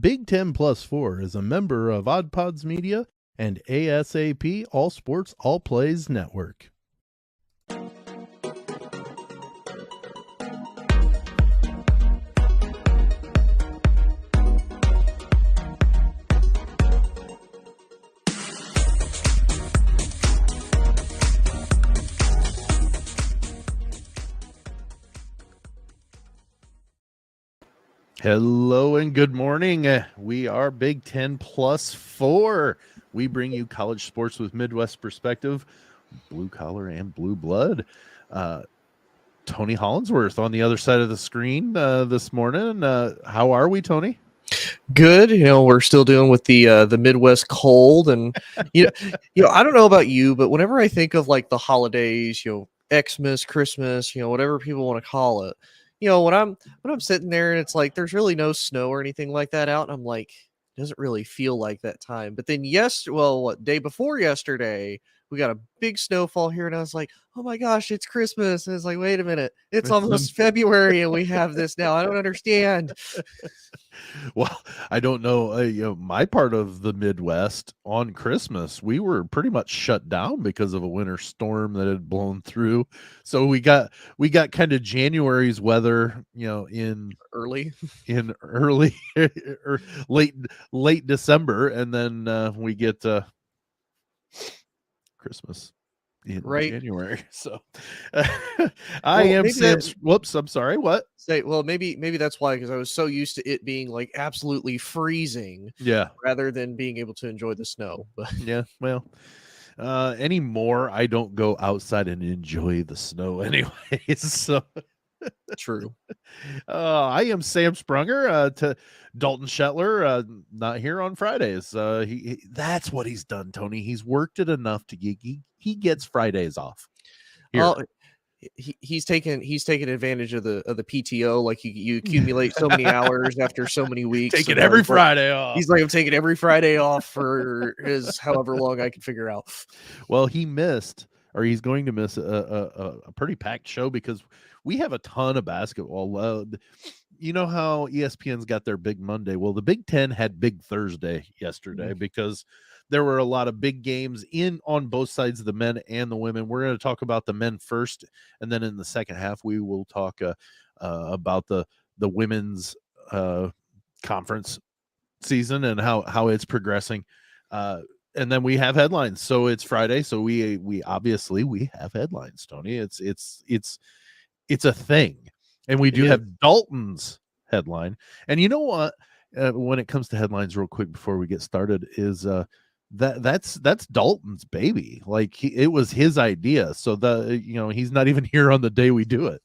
Big 10 Plus 4 is a member of Odd Pods Media and ASAP All Sports All Plays Network. Hello and good morning. We are Big 10 Plus 4. We bring you college sports with Midwest perspective, blue collar and blue blood. Tony Hollinsworth on the other side of the screen this morning. How are we, Tony? Good. We're still dealing with the Midwest cold, and I don't know about you, but whenever I think of like the holidays, Xmas, Christmas, whatever people want to call it, when I'm sitting there and it's like there's really no snow or anything like that out, and I'm like, it doesn't really feel like that time. But then day before yesterday, we got a big snowfall here, and I was like, oh my gosh, it's Christmas. And it's like, wait a minute, it's almost February and we have this now. I don't understand. Well, I don't know. My part of the Midwest on Christmas, we were pretty much shut down because of a winter storm that had blown through. So we got kind of January's weather, in early or late December, and then we get Christmas in January. So I'm sorry, what? Maybe that's why, because I was so used to it being like absolutely freezing, rather than being able to enjoy the snow. But anymore I don't go outside and enjoy the snow anyway. So true. I am Sam Sprunger. To Dalton Shetler, not here on Fridays. That's what he's done, Tony. He's worked it enough to he gets Fridays off. He's taken advantage of the PTO. Like you accumulate so many hours after so many weeks. Taking every Friday off. He's like, I'm taking every Friday off for his however long I can figure out. Well, he's going to miss a pretty packed show because we have a ton of basketball. You know how ESPN's got their Big Monday? Well, the Big Ten had Big Thursday yesterday because there were a lot of big games on both sides of the men and the women. We're going to talk about the men first, and then in the second half, we will talk about the women's conference season and how it's progressing. And then we have headlines. So it's Friday, so we obviously have headlines, Tony. It's a thing, and we do have Dalton's headline. And you know what? When it comes to headlines, real quick before we get started, is that's Dalton's baby. Like it was his idea. So he's not even here on the day we do it.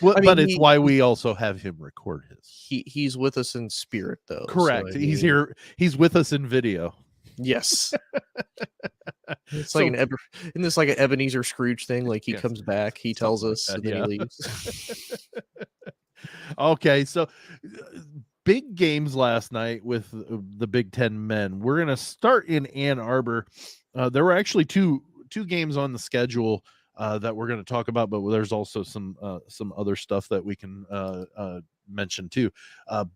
But it's why we also have him record his. He's with us in spirit, though. Correct. So, he's here. He's with us in video. Yes. It's like isn't this like an Ebenezer Scrooge thing? Like he comes back, he tells us, and then he leaves. Okay, so big games last night with the Big Ten men. We're going to start in Ann Arbor. There were actually two games on the schedule that we're going to talk about, but there's also some other stuff that we can mention too.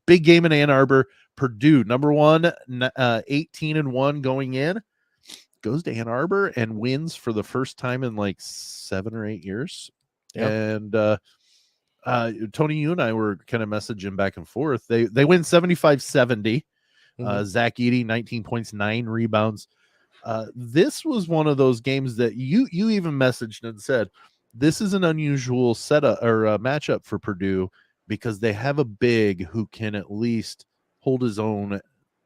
Big game in Ann Arbor. Purdue, number 1, 18-1 going in, goes to Ann Arbor and wins for the first time in like 7 or 8 years. Yep. And Tony, you and I were kind of messaging back and forth. They win 75-70. Zach Edey, 19 points, 9 rebounds. This was one of those games that you even messaged and said, this is an unusual setup or matchup for Purdue because they have a big who can at least hold his own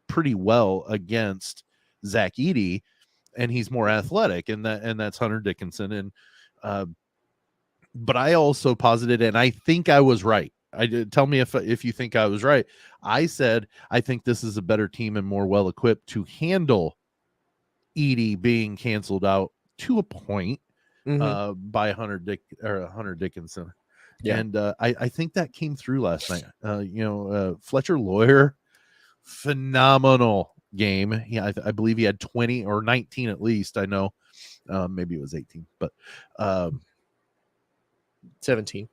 pretty well against Zach Edey, and he's more athletic, and that's Hunter Dickinson. And but I also posited, and I think I was right. Tell me if you think I was right. I said I think this is a better team and more well equipped to handle Edey being canceled out to a point by Hunter Dickinson. Yeah. And I think that came through last night. Fletcher Lawyer, phenomenal game. Yeah, I believe he had 20 or 19 at least. I know, maybe it was 18, but 17.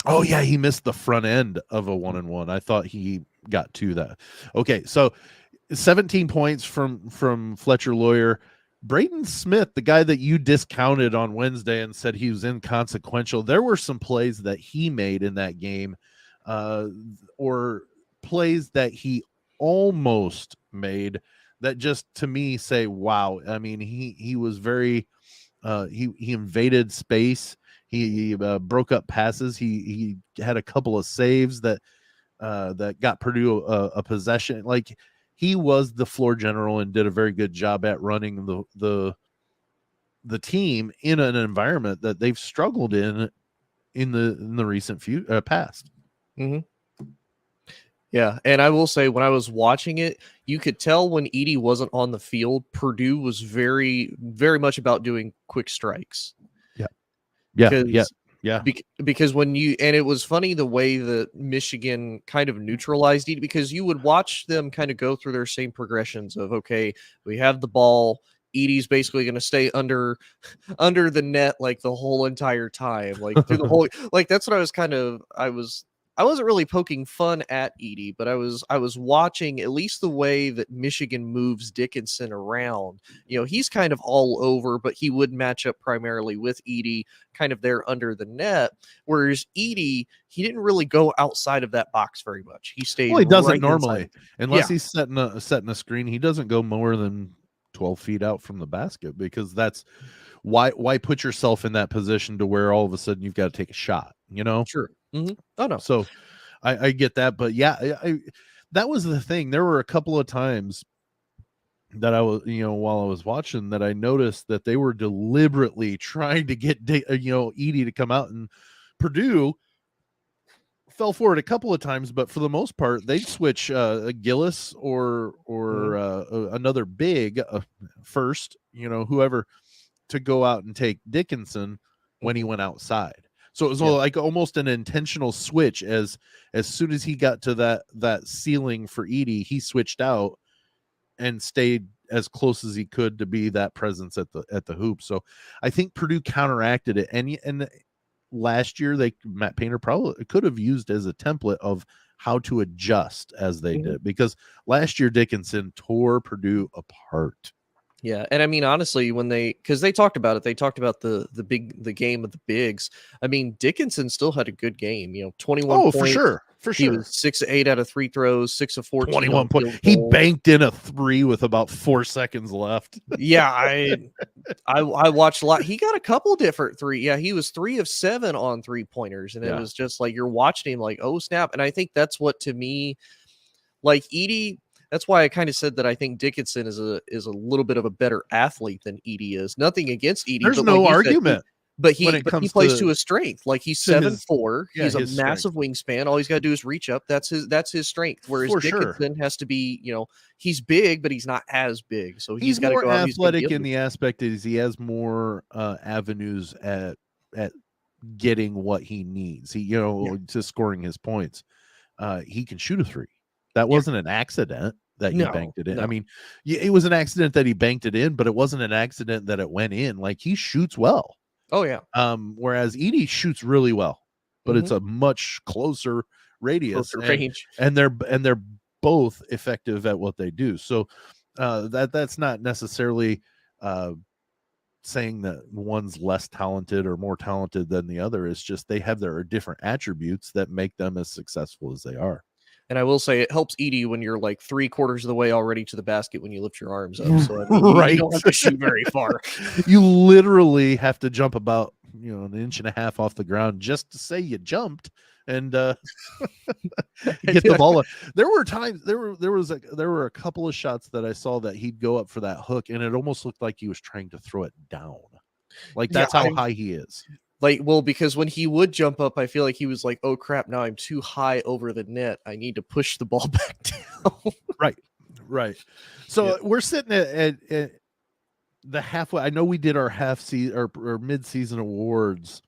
Oh yeah, he missed the front end of a 1-and-1. I thought he got to that. Okay, so 17 points from Fletcher Lawyer. Braden Smith, the guy that you discounted on Wednesday and said he was inconsequential, there were some plays that he made in that game, or plays that he almost made that just to me say, wow. I mean, he was very he invaded space. He broke up passes. He had a couple of saves that got Purdue a possession. Like, he was the floor general and did a very good job at running the team in an environment that they've struggled in the recent past. Mm-hmm. Yeah, and I will say, when I was watching it, you could tell when Edey wasn't on the field, Purdue was very, very much about doing quick strikes. Yeah. Because when and it was funny the way that Michigan kind of neutralized Edey, because you would watch them kind of go through their same progressions of, okay, we have the ball, Edey's basically going to stay under the net like the whole entire time, like through the whole, like that's what I wasn't really poking fun at Edey, but I was watching at least the way that Michigan moves Dickinson around. You know, he's kind of all over, but he would match up primarily with Edey, kind of there under the net. Whereas Edey, he didn't really go outside of that box very much. He stayed. Well, he doesn't right normally, unless he's setting a screen. He doesn't go more than 12 feet out from the basket, because that's why put yourself in that position to where all of a sudden you've got to take a shot, you know? Sure. Mm-hmm. Oh no. So I get that, but yeah, that was the thing. There were a couple of times that I was, while I was watching, that I noticed that they were deliberately trying to get, Edey to come out, and Purdue fell for it a couple of times, but for the most part, they'd switch Gillis or another big first, whoever, to go out and take Dickinson when he went outside. So it was like almost an intentional switch. As soon as he got to that ceiling for Edey, he switched out and stayed as close as he could to be that presence at the hoop. So I think Purdue counteracted it, and last year Matt Painter probably could have used as a template of how to adjust as they did, because last year Dickinson tore Purdue apart. Yeah, and I mean, honestly, because they talked about it, they talked about the game of the bigs. I mean, Dickinson still had a good game. 21 points. For sure. He was 6 of 8 out of 3 throws, 6 of 14. 21 points. He banked in a 3 with about 4 seconds left. Yeah, I watched a lot. He got a couple different 3. Yeah, he was 3 of 7 on 3-pointers, and it was just like, you're watching him like, oh snap. And I think that's what, to me, like Edey. That's why I kind of said that I think Dickinson is a little bit of a better athlete than Edey is. Nothing against Edey. There's no argument. But he plays to his strength. Like, he's 7'4". He's a massive wingspan. All he's got to do is reach up. That's his strength. Whereas Dickinson has to be, he's big, but he's not as big. So he's got to go out. He's more athletic in the aspect is he has more avenues at getting what he needs. He, to scoring his points. He can shoot a 3. That wasn't an accident that he banked it in. No. I mean, it was an accident that he banked it in, but it wasn't an accident that it went in. Like, he shoots well. Oh yeah. Whereas Edey shoots really well, but it's a much closer radius range, and they're both effective at what they do. So that's not necessarily saying that one's less talented or more talented than the other. It's just they have their different attributes that make them as successful as they are. And I will say, it helps Edey when you're like 3/4 of the way already to the basket when you lift your arms up. So I mean, you don't have to shoot very far. You literally have to jump about an inch and a half off the ground just to say you jumped and get the ball. There were times there were a couple of shots that I saw that he'd go up for that hook, and it almost looked like he was trying to throw it down. Like, that's how high he is. Like, well, because when he would jump up, I feel like he was like, oh crap, now I'm too high over the net. I need to push the ball back down. Right. So we're sitting at the halfway. I know we did our half season or mid-season awards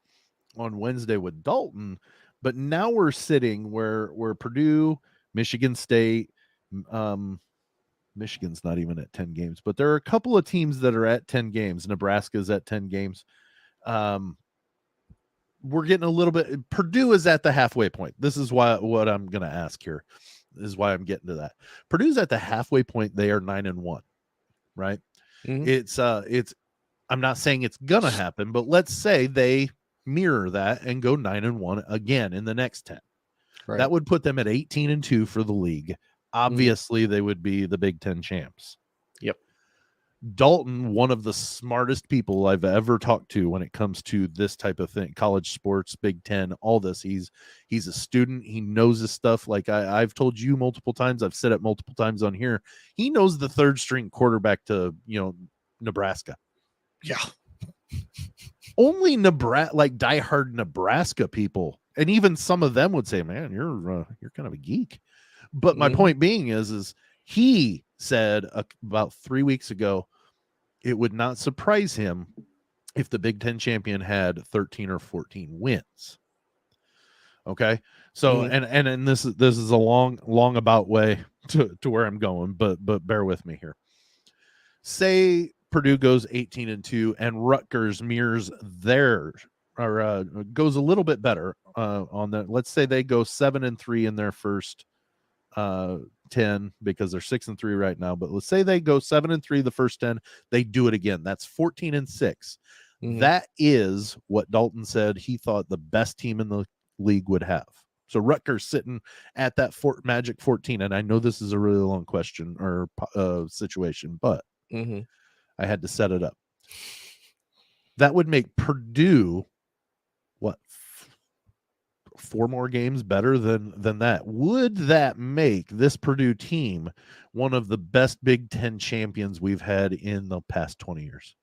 on Wednesday with Dalton, but now we're sitting where Purdue, Michigan State, Michigan's not even at 10 games, but there are a couple of teams that are at 10 games. Nebraska's at 10 games. We're getting a little bit. Purdue is at the halfway point. This is what I'm going to ask here. is why I'm getting to that. Purdue's at the halfway point. They are 9-1, right? Mhm. I'm not saying it's gonna happen, but let's say they mirror that and go 9-1 again in the next 10. Right. That would put them at 18-2 for the league. Obviously, they would be the Big Ten champs. Yep. Dalton, one of the smartest people I've ever talked to when it comes to this type of thing, college sports, Big Ten, all this. He's a student. He knows this stuff. Like I've told you multiple times. I've said it multiple times on here. He knows the third string quarterback to, Nebraska. Yeah. Only Nebraska, like diehard Nebraska people, and even some of them would say, "Man, you're kind of a geek." But my point being is he said about 3 weeks ago, it would not surprise him if the Big Ten champion had 13 or 14 wins. Okay, so and this is a long about way to where I'm going, but bear with me here. Say Purdue goes 18-2 and Rutgers mirrors theirs, or goes a little bit better on that. Let's say they go 7-3 in their first 10, because they're 6-3 right now, but let's say they go 7-3 the first 10. They do it again. That's 14-6. That is what Dalton said he thought the best team in the league would have. So Rutgers sitting at that magic 14, and I know this is a really long question or situation, but I had to set it up. That would make Purdue what, 4 more games better than that. Would that make this Purdue team one of the best Big Ten champions we've had in the past 20 years?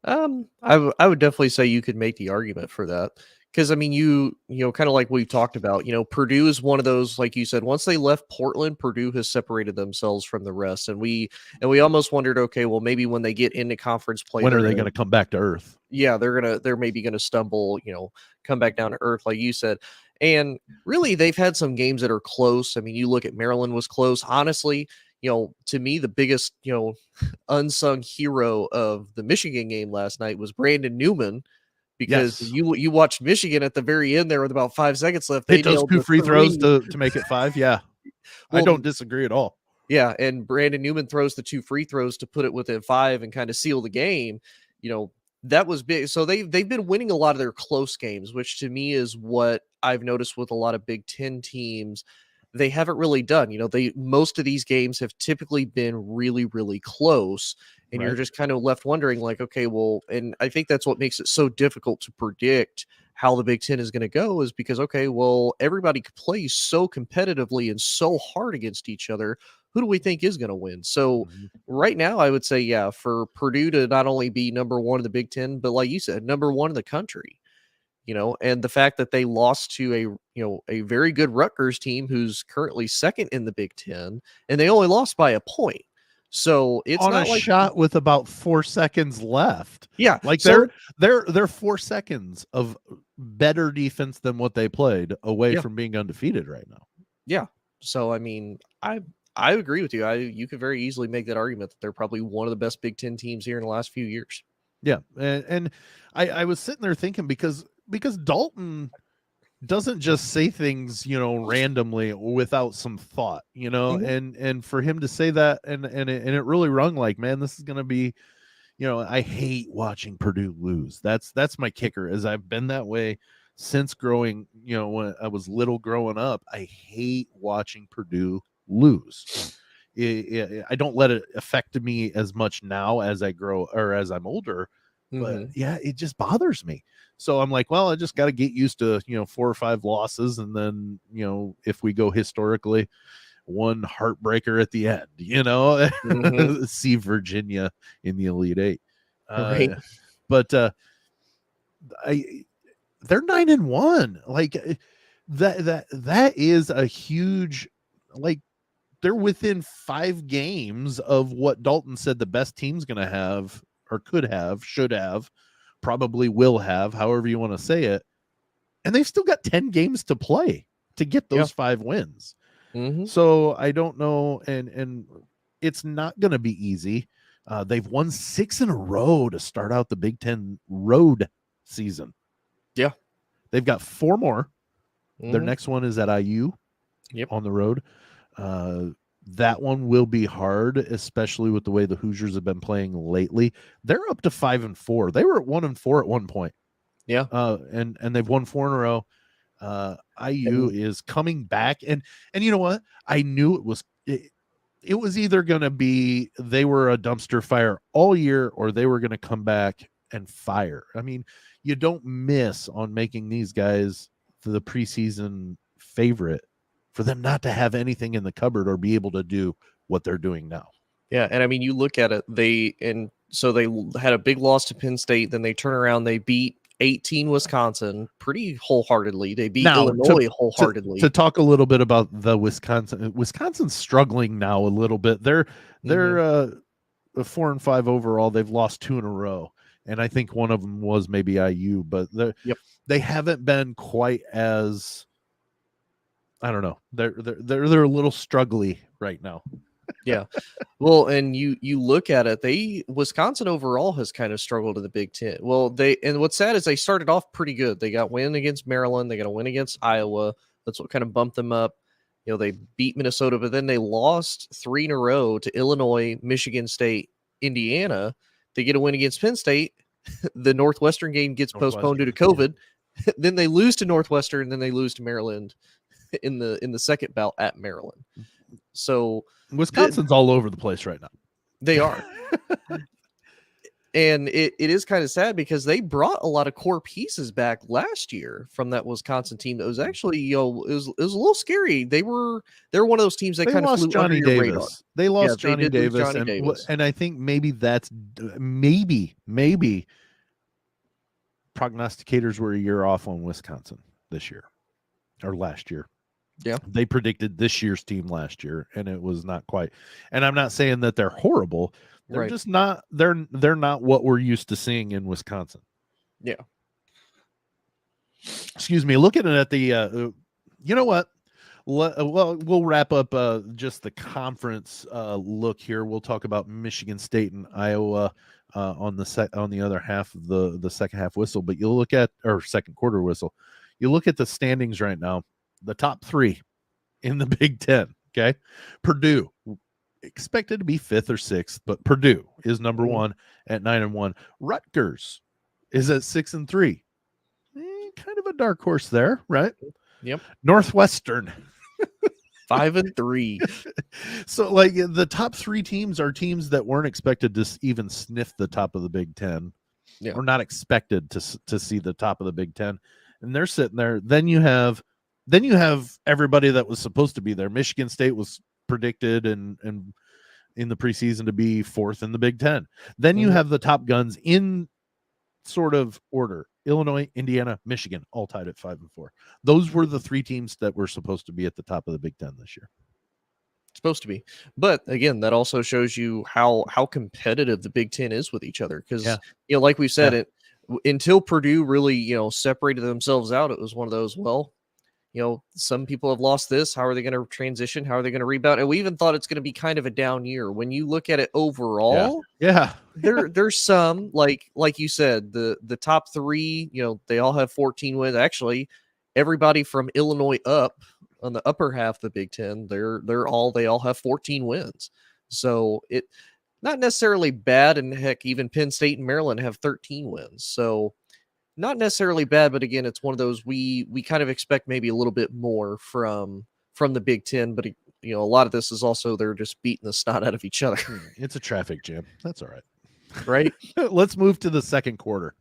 I would definitely say you could make the argument for that. Because, I mean, you kind of like we've talked about, Purdue is one of those, like you said, once they left Portland, Purdue has separated themselves from the rest. And we almost wondered, okay, well, maybe when they get into conference play, when are they going to come back to earth? Yeah, they're maybe going to stumble, come back down to earth, like you said. And really, they've had some games that are close. I mean, you look at Maryland was close. Honestly, to me, the biggest, unsung hero of the Michigan game last night was Brandon Newman. Because you watched Michigan at the very end there with about 5 seconds left. They hit those 2 free throws to make it 5. Yeah. Well, I don't disagree at all. Yeah. And Brandon Newman throws the 2 free throws to put it within 5 and kind of seal the game. That was big. So they've been winning a lot of their close games, which to me is what I've noticed with a lot of Big Ten teams. They haven't really done. Most of these games have typically been really, really close. And You're just kind of left wondering, like, okay, well, and I think that's what makes it so difficult to predict how the Big Ten is going to go, is because, okay, well, everybody plays so competitively and so hard against each other. Who do we think is going to win? So right now, I would say, yeah, for Purdue to not only be number 1 in the Big Ten, but like you said, number 1 in the country. And the fact that they lost to a very good Rutgers team who's currently 2nd in the Big Ten, and they only lost by a point. So it's on not a like shot with about 4 seconds left. Yeah, like so, they're 4 seconds of better defense than what they played away from being undefeated right now. Yeah. So I mean, I agree with you. You could very easily make that argument that they're probably one of the best Big Ten teams here in the last few years. Yeah, and I was sitting there thinking because Dalton doesn't just say things, randomly without some thought, and for him to say that and it really rung like, man, this is going to be, I hate watching Purdue lose. That's my kicker, as I've been that way since growing, when I was little growing up. I hate watching Purdue lose. I don't let it affect me as much now as I grow or as I'm older, but yeah, it just bothers me. So I'm like, well, I just got to get used to, 4 or 5 losses. And then, if we go historically, 1 heartbreaker at the end, see Virginia in the Elite 8. But they're 9-1. Like that is a huge, like, they're within 5 games of what Dalton said the best team's going to have, or could have, should have, probably will have, however you want to say it. And they've still got 10 games to play to get those 5 wins. So I don't know. And it's not going to be easy. They've won 6 in a row to start out the Big Ten road season. Yeah. They've got 4 more. Their next one is at IU on the road. That one will be hard, especially with the way the Hoosiers have been playing lately. They're up to 5-4. They were at 1-4 at one point. Yeah. And they've won 4 in a row. IU is coming back, and you know what? I knew it was either going to be they were a dumpster fire all year, or they were going to come back and fire. I mean, you don't miss on making these guys the preseason favorite for them not to have anything in the cupboard or be able to do what they're doing now. Yeah, and I mean, you look at it, they had a big loss to Penn State, then they turn around, they beat 18 Wisconsin pretty wholeheartedly. They beat Illinois wholeheartedly. To talk a little bit about the Wisconsin's struggling now a little bit. They're 4-5 overall. They've lost 2 in a row, and I think one of them was maybe IU, but they haven't been quite as, I don't know. They're a little struggly right now. Yeah. Well, and you look at it, Wisconsin overall has kind of struggled in the Big Ten. Well, and what's sad is they started off pretty good. They got win against Maryland, they got a win against Iowa. That's what kind of bumped them up. You know, they beat Minnesota, but then they lost 3 in a row to Illinois, Michigan State, Indiana. They get a win against Penn State. The Northwestern game gets postponed due to COVID. Yeah. Then they lose to Northwestern, then they lose to Maryland in the second bout at Maryland. So Wisconsin's all over the place right now. They are. And it is kind of sad because they brought a lot of core pieces back last year from that Wisconsin team that was actually, it was a little scary. They were one of those teams that kind of flew Johnny under your Davis. radar. They lost Johnny Davis, and I think maybe that's maybe prognosticators were a year off on Wisconsin this year or last year. Yeah, they predicted this year's team last year, and it was not quite. And I'm not saying that they're horrible. They're just not. They're not what we're used to seeing in Wisconsin. Yeah. Excuse me. Looking at the, you know what? Well, we'll wrap up just the conference look here. We'll talk about Michigan State and Iowa on the other half of the second half whistle. But you'll look at second quarter whistle. You look at the standings right now. The top 3 in the Big Ten. Okay. Purdue expected to be 5th or 6th, but Purdue is number 1 at 9-1. Rutgers is at 6-3. Kind of a dark horse there, right? Yep. Northwestern 5-3. So like the top 3 teams are teams that weren't expected to even sniff the top of the Big Ten. Yeah. Or not expected to see the top of the Big Ten. And they're sitting there. Then you have everybody that was supposed to be there. Michigan State was predicted and in the preseason to be 4th in the Big Ten. Then you have the top guns in sort of order. Illinois, Indiana, Michigan, all tied at 5-4. Those were the 3 teams that were supposed to be at the top of the Big Ten this year. Supposed to be. But again, that also shows you how competitive the Big Ten is with each other. Because, like we said, until Purdue really, separated themselves out, it was one of those, some people have lost this. How are they going to transition? How are they going to rebound? And we even thought it's going to be kind of a down year. When you look at it overall, there's some, like you said, the top 3, they all have 14 wins. Actually, everybody from Illinois up on the upper half of the Big Ten, they all have 14 wins. So it not necessarily bad. And heck, even Penn State and Maryland have 13 wins. So not necessarily bad, but again, it's one of those we kind of expect maybe a little bit more from the Big Ten, but a lot of this is also they're just beating the snot out of each other. It's a traffic jam. That's all right. Right? Let's move to the second quarter.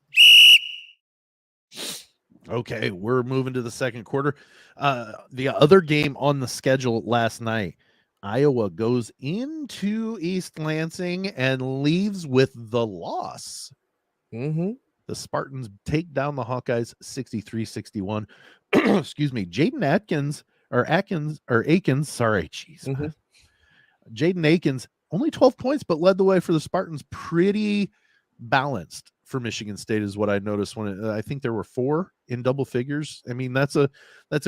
Okay, we're moving to the second quarter. The other game on the schedule last night, Iowa goes into East Lansing and leaves with the loss. Mm-hmm. The Spartans take down the Hawkeyes 63-61. Excuse me. Jaden Akins. Sorry. Jeez. Mm-hmm. Jaden Akins, only 12 points, but led the way for the Spartans. Pretty balanced for Michigan State is what I noticed when I think there were 4 in double figures. I mean, that's a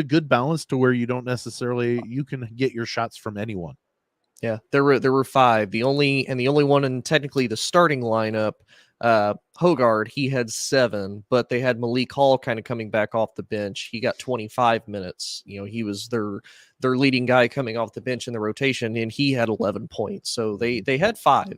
good balance to where you don't necessarily, you can get your shots from anyone. Yeah, there were 5. The only one in technically the starting lineup Hogard, he had 7, but they had Malik Hall kind of coming back off the bench. He got 25 minutes. He was their leading guy coming off the bench in the rotation, and he had 11 points. So they had 5.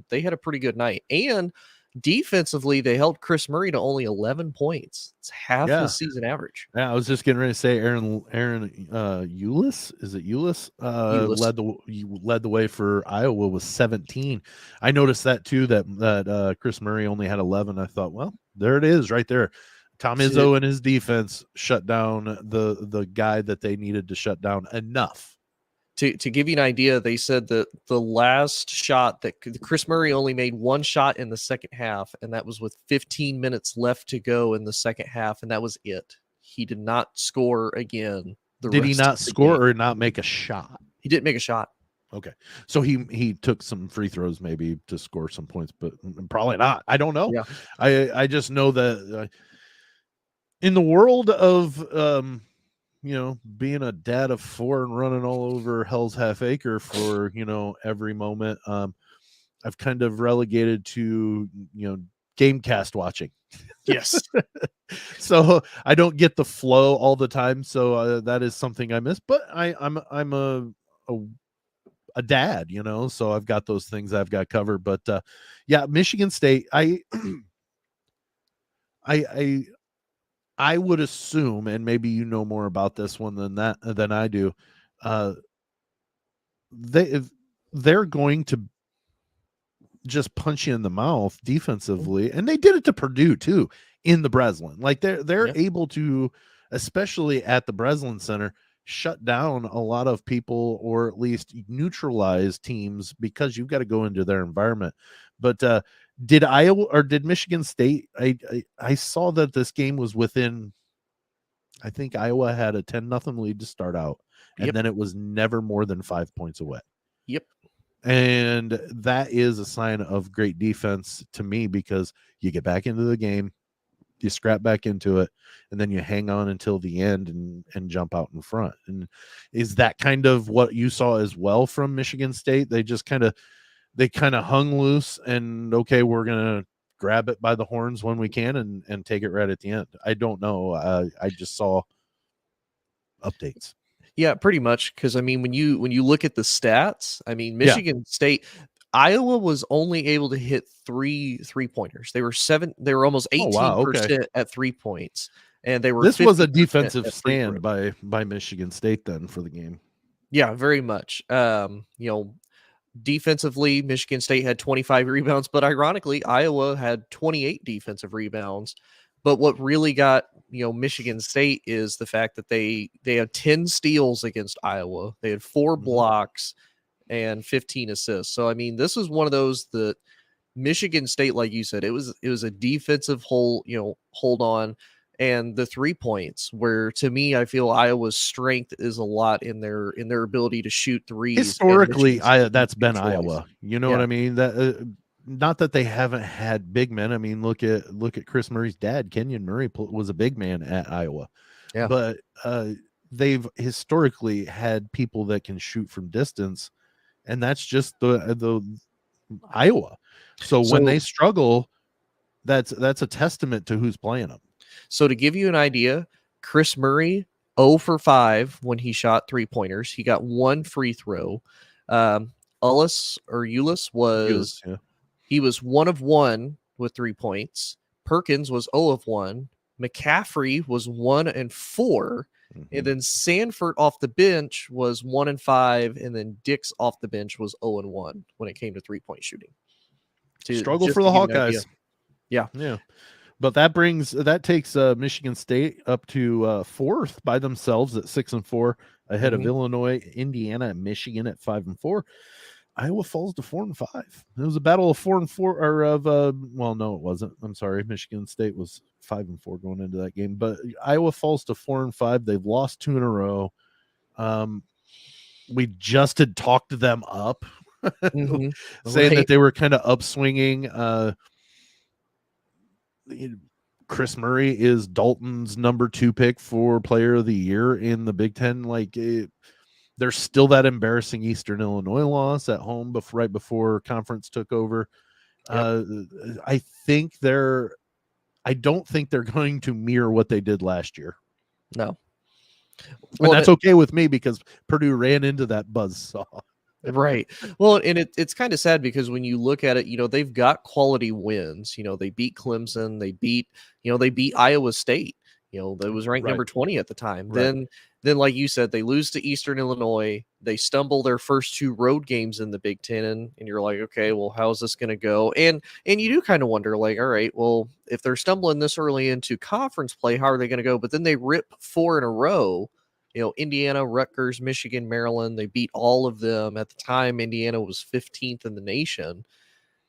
They had a pretty good night. And defensively, they held Kris Murray to only 11 points. It's half his season average. Yeah, I was just getting ready to say Aaron Eulis, is it Eulis? Led the way for Iowa with 17. I noticed that too, that Kris Murray only had 11. I thought, well, there it is right there. Tom Izzo and his defense shut down the guy that they needed to shut down enough. To give you an idea, they said that the last shot that Kris Murray only made 1 shot in the second half, and that was with 15 minutes left to go in the second half, and that was it. He did not score again. Did he not score or not make a shot? He didn't make a shot. Okay. So he took some free throws maybe to score some points, but probably not. I don't know. Yeah. I just know that in the world of being a dad of 4 and running all over Hell's Half Acre for, every moment, I've kind of relegated to, Gamecast watching. Yes. So I don't get the flow all the time. So that is something I miss, but I'm a dad, so I've got those things I've got covered. But yeah, Michigan State, I would assume, and maybe you know more about this one than I do. They're going to just punch you in the mouth defensively, and they did it to Purdue too in the Breslin. Like they're able to, especially at the Breslin Center, shut down a lot of people, or at least neutralize teams, because you've got to go into their environment. But did Iowa or did Michigan State? I saw that this game was within. I think Iowa had a 10-0 lead to start out, and then it was never more than 5 points away. Yep. And that is a sign of great defense to me, because you get back into the game, you scrap back into it, and then you hang on until the end and jump out in front. And is that kind of what you saw as well from Michigan State? They just kind of hung loose, and okay, we're going to grab it by the horns when we can and take it right at the end. I don't know. I just saw updates. Yeah, pretty much. Because when you look at the stats, Michigan State, Iowa was only able to hit 3 3-pointers. They were almost 18% at 3 points, and they were. This was a defensive stand by Michigan State then for the game. Yeah, very much. Defensively, Michigan State had 25 rebounds, but ironically, Iowa had 28 defensive rebounds. But what really got Michigan State is the fact that they had 10 steals against Iowa. They had 4 blocks and 15 assists. So this was one of those that Michigan State, like you said, it was a defensive hold on. And the 3 points, where to me, I feel Iowa's strength is a lot in their ability to shoot threes. Historically, that's been Iowa. You know what I mean? That not that they haven't had big men. Look at Kris Murray's dad, Kenyon Murray, was a big man at Iowa. Yeah, but they've historically had people that can shoot from distance, and that's just the Iowa. So when they struggle, that's a testament to who's playing them. So to give you an idea, Kris Murray 0 for 5 when he shot 3-pointers. He got 1 free throw. Eulis was he was 1 of 1 with 3 points. Perkins was 0 of 1. McCaffrey was 1 and 4. And then Sanford off the bench was 1 and 5, and then Dix off the bench was 0 and 1 when it came to 3-point shooting. Struggle for the Hawkeyes. Yeah. But that takes Michigan State up to 4th by themselves at 6 and 4, ahead of Illinois, Indiana, and Michigan at 5 and 4. Iowa falls to 4 and 5. It was a battle of 4 and 4, well, no, it wasn't. I'm sorry. Michigan State was 5 and 4 going into that game, but Iowa falls to 4 and 5. They've lost 2 in a row. We just had talked them up, saying that they were kind of upswinging. Kris Murray is Dalton's number 2 pick for player of the year in the Big Ten. There's still that embarrassing Eastern Illinois loss at home right before conference took over. I don't think they're going to mirror what they did last year. No. And that's okay with me because Purdue ran into that buzzsaw. Right. Well, and it's kind of sad because when you look at it, they've got quality wins. They beat Clemson, they beat Iowa State. That was ranked number 20 at the time. Right. Then, like you said, they lose to Eastern Illinois. They stumble their first 2 road games in the Big Ten, and you're like, okay, well, how's this going to go? And you do kind of wonder, like, all right, well, if they're stumbling this early into conference play, how are they going to go? But then they rip 4 in a row. Indiana, Rutgers, Michigan, Maryland, they beat all of them. At the time, Indiana was 15th in the nation.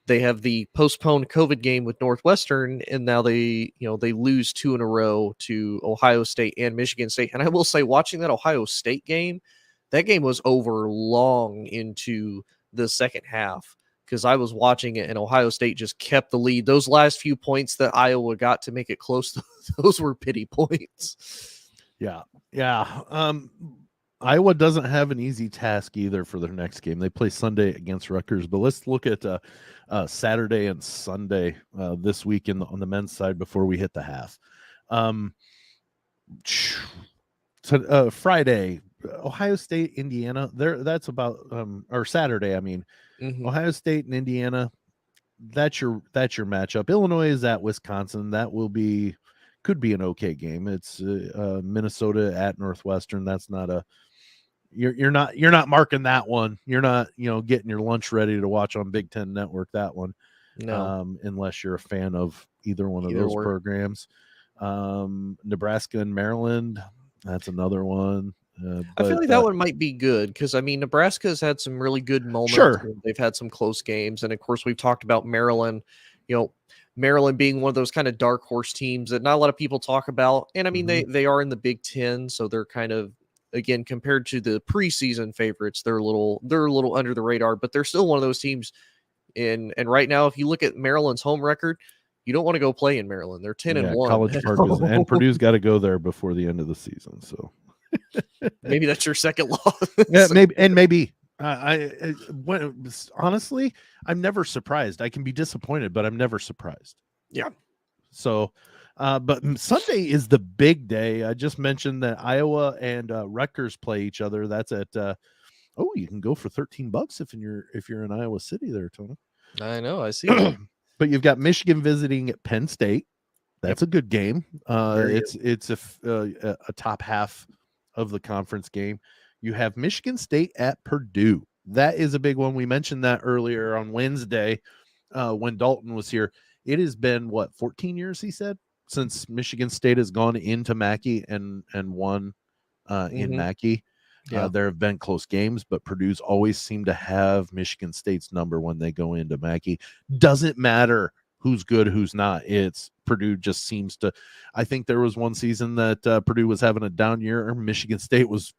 They have the postponed COVID game with Northwestern, and now they lose 2 in a row to Ohio State and Michigan State. And I will say, watching that Ohio State game, that game was over long into the second half because I was watching it, and Ohio State just kept the lead. Those last few points that Iowa got to make it close, those were pity points. Yeah. Iowa doesn't have an easy task either for their next game. They play Sunday against Rutgers, but let's look at Saturday and Sunday this week on the men's side before we hit the half. Friday, Ohio State, Indiana. That's about or Saturday. I mean, Ohio State and Indiana. That's your matchup. Illinois is at Wisconsin. That could be an okay game. It's Minnesota at Northwestern. That's not a you're not marking that one. You're not getting your lunch ready to watch on Big Ten Network that one. No, unless you're a fan of either one of those programs. Nebraska and Maryland. That's another one. I feel like that one might be good because Nebraska's had some really good moments. Sure, they've had some close games, and of course we've talked about Maryland. Maryland being one of those kind of dark horse teams that not a lot of people talk about. And they are in the Big Ten, so they're kind of, again, compared to the preseason favorites, they're a little under the radar, but they're still one of those teams. And right now, if you look at Maryland's home record, you don't want to go play in Maryland. They're 10-1. College Park and Purdue's got to go there before the end of the season. So maybe that's your second loss. Yeah, maybe. Honestly, I'm never surprised. I can be disappointed, but I'm never surprised. Yeah. So, but Sunday is the big day. I just mentioned that Iowa and Rutgers play each other. That's at you can go for $13 if you're in Iowa City there, Tony. I know, I see that. But you've got Michigan visiting at Penn State. That's a good game. It's a top half of the conference game. You have Michigan State at Purdue. That is a big one. We mentioned that earlier on Wednesday when Dalton was here. It has been, 14 years, he said, since Michigan State has gone into Mackey and won in Mackey. Yeah. There have been close games, but Purdue's always seemed to have Michigan State's number when they go into Mackey. Doesn't matter who's good, who's not. It's Purdue just seems to. I think there was one season that Purdue was having a down year, or Michigan State was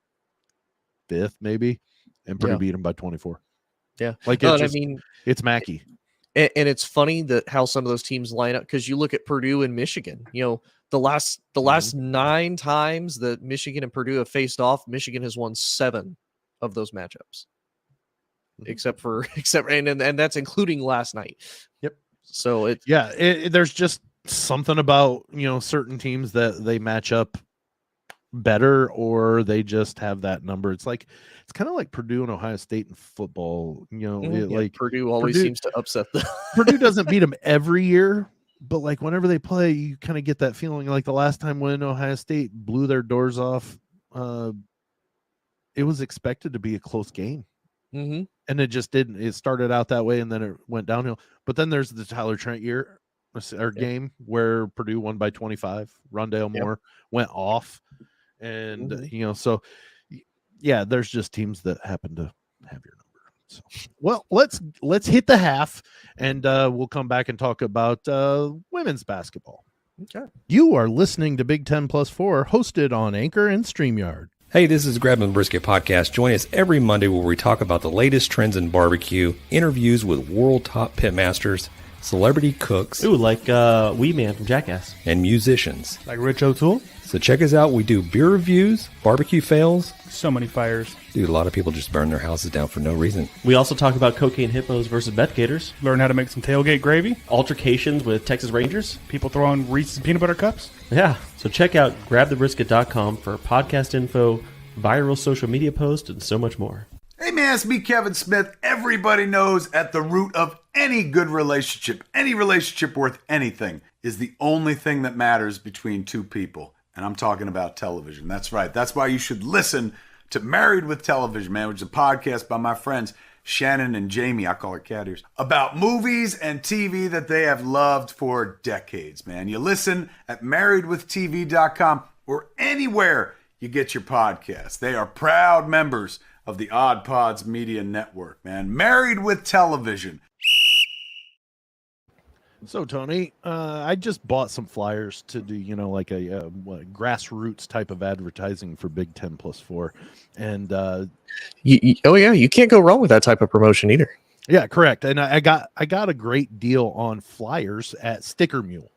5th maybe, and Purdue beat them by 24. Yeah, it's Mackey. And it's funny that how some of those teams line up because you look at Purdue and Michigan. The last 9 times that Michigan and Purdue have faced off, Michigan has won 7 of those matchups, except and that's including last night. Yep. So there's just something about certain teams that they match up better, or they just have that number. It's kind of like Purdue and Ohio State in football. Purdue always seems to upset them. Purdue doesn't beat them every year, but whenever they play, you kind of get that feeling. Like the last time when Ohio State blew their doors off, it was expected to be a close game, and it just didn't. It started out that way, and then it went downhill. But then there's the Tyler Trent game where Purdue won by 25. Rondale Moore went off. And there's just teams that happen to have your number. So, well, let's hit the half, and we'll come back and talk about women's basketball. Okay. You are listening to Big Ten Plus 4, hosted on Anchor and StreamYard. Hey, this is Grab and Brisket Podcast. Join us every Monday where we talk about the latest trends in barbecue, interviews with world top pit masters, celebrity cooks, Ooh, like Wee Man from Jackass. and musicians. Like Rich O'Toole? So check us out. We do beer reviews, barbecue fails. So many fires. Dude, a lot of people just burn their houses down for no reason. We also talk about cocaine hippos versus bet gators, Learn how to make some tailgate gravy. altercations with Texas Rangers. People throwing Reese's peanut butter cups. Yeah, so check out grabthebrisket.com for podcast info, viral social media posts, and so much more. Hey man, it's me, Kevin Smith. Everybody knows at the root of any good relationship, any relationship worth anything, is the only thing that matters between two people. And I'm talking about television. That's right. That's why you should listen to Married with Television, man, which is a podcast by my friends Shannon and Jamie, I call her cat ears, about movies and TV that they have loved for decades, man. You listen at marriedwithtv.com or anywhere you get your podcasts. They are proud members of the Odd Pods Media Network, man. Married with Television. So Tony, I just bought some flyers to do, like a grassroots type of advertising for Big 10+4, and you can't go wrong with that type of promotion either. yeah, correct. And I got a great deal on flyers at Sticker Mule.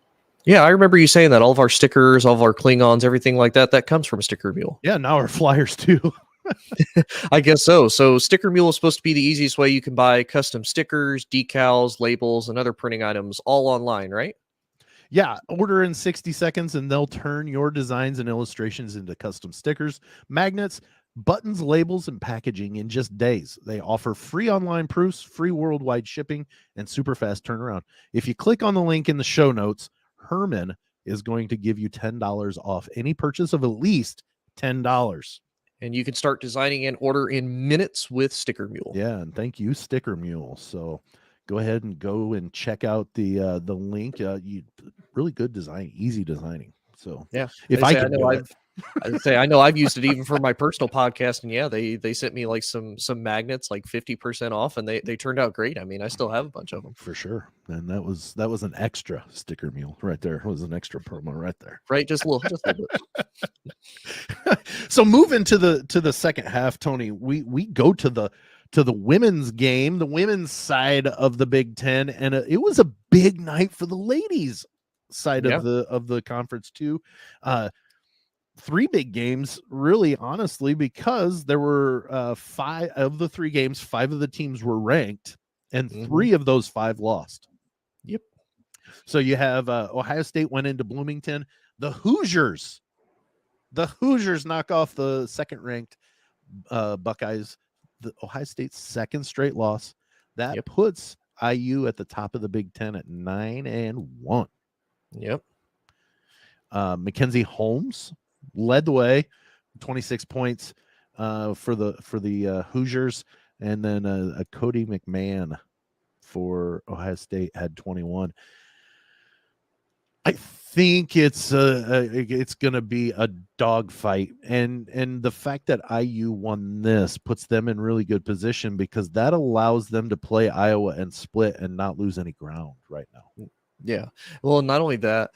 Yeah, I remember you saying that all of our stickers, all of our Klingons, everything like that comes from Sticker Mule. Yeah, now our flyers too. I guess so. So Sticker Mule is supposed to be the easiest way you can buy custom stickers, decals, labels, and other printing items all online, right? Yeah, order in 60 seconds and they'll turn your designs and illustrations into custom stickers, magnets, buttons, labels, and packaging in just days. They offer free online proofs, free worldwide shipping, and super fast turnaround. If you click on the link in the show notes, Herman is going to give you $10 off any purchase of at least $10. And you can start designing and order in minutes with Sticker Mule. Yeah, and thank you, Sticker Mule. So go ahead and go and check out the link. Really good design, easy designing. So Yeah, if I can do it. I know I've used it even for my personal podcast, and yeah, they sent me like some magnets, like 50% off, and they turned out great. I mean, I still have a bunch of them for sure. And that was an extra Sticker Mule right there. It was an extra promo right there. Right, just a little bit. So moving to the second half, Tony, we go to the women's game, the women's side of the Big Ten, and it was a big night for the ladies side of the conference too. 3 big games, really, honestly, because there were 5 of the 3 games, 5 of the teams were ranked, and 3 of those 5 lost. Yep. So you have Ohio State went into Bloomington. The Hoosiers knock off the second-ranked Buckeyes. The Ohio State's second straight loss. That puts IU at the top of the Big Ten at 9-1. Yep. Mackenzie Holmes led the way, 26 points for the Hoosiers, and then a Cody McMahon for Ohio State had 21. I think it's going to be a dogfight, and the fact that IU won this puts them in really good position because that allows them to play Iowa and split and not lose any ground right now. Yeah. Well, not only that,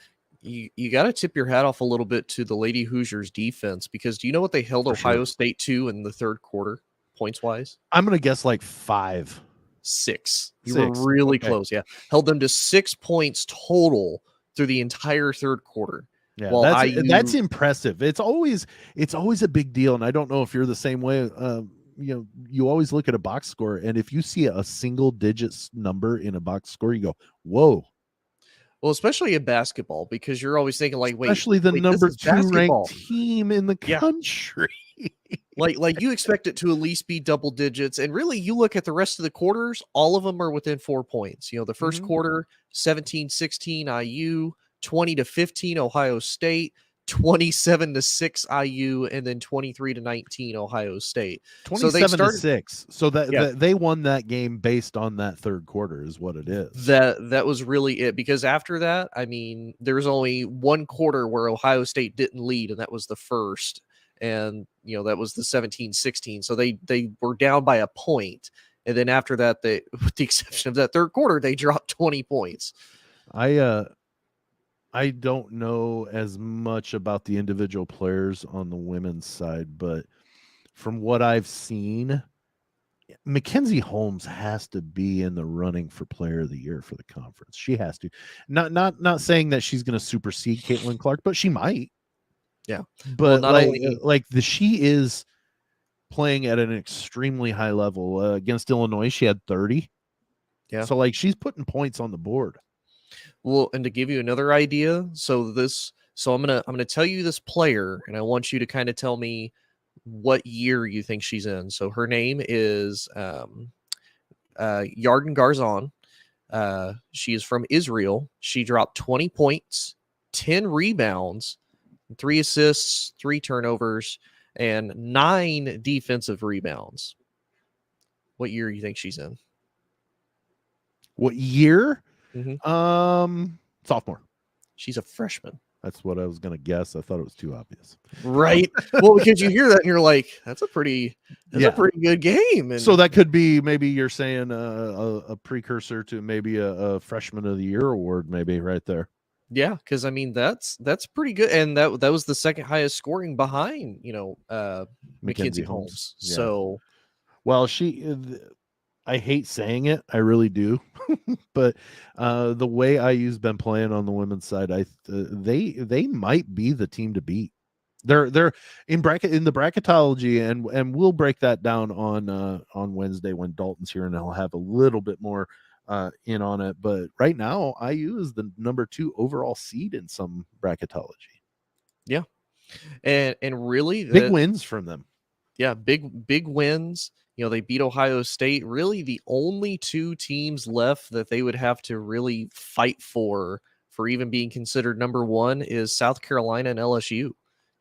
you got to tip your hat off a little bit to the Lady Hoosiers defense, because do you know what they held Ohio State to in the third quarter, points wise? I'm going to guess like 5. 6. You were really close. Yeah. Held them to 6 points total through the entire third quarter. Yeah, that's impressive. It's always a big deal. And I don't know if you're the same way. You always look at a box score, and if you see a single digit number in a box score, you go, whoa. Well, especially in basketball, because you're always thinking like, especially the number 2 ranked team in the country. like you expect it to at least be double digits. And really, you look at the rest of the quarters, all of them are within 4 points. The first quarter, 17-16 IU, 20-15 Ohio State, 27-6 IU, and then 23-19 Ohio State. 27-6. So that they won that game based on that third quarter is what it is. That was really it, because after that, I mean, there was only one quarter where Ohio State didn't lead, and that was the first. And that was the 17-16. So they were down by a point, and then after that, with the exception of that third quarter, they dropped 20 points. I don't know as much about the individual players on the women's side, but from what I've seen, Mackenzie Holmes has to be in the running for player of the year for the conference. She has to. Not saying that she's going to supersede Caitlin Clark, but she might. Yeah. But not only she is playing at an extremely high level. Against Illinois, she had 30. Yeah. So like she's putting points on the board. Well, and to give you another idea, so I'm gonna tell you this player, and I want you to kind of tell me what year you think she's in. So her name is Yarden Garzon. She is from Israel. She dropped 20 points, 10 rebounds, 3 assists, 3 turnovers, and 9 defensive rebounds. What year do you think she's in? What year? Mm-hmm. Sophomore. She's a freshman. That's what I was going to guess. I thought it was too obvious. Right. Well, because you hear that and you're like, that's a pretty good game. And so that could be, maybe you're saying a precursor to maybe a freshman of the year award, maybe right there. Yeah, because I mean that's pretty good, and that was the second highest scoring behind Mackenzie Holmes. Yeah. So, well, I hate saying it, I really do, but the way IU's been playing on the women's side, they might be the team to beat. They're in the bracketology, and we'll break that down on Wednesday when Dalton's here, and I'll have a little bit more in on it. But right now, IU is the number 2 overall seed in some bracketology. Yeah, and really big wins from them. Yeah, big wins. They beat Ohio State. Really, the only 2 teams left that they would have to really fight for even being considered number 1 is South Carolina and LSU,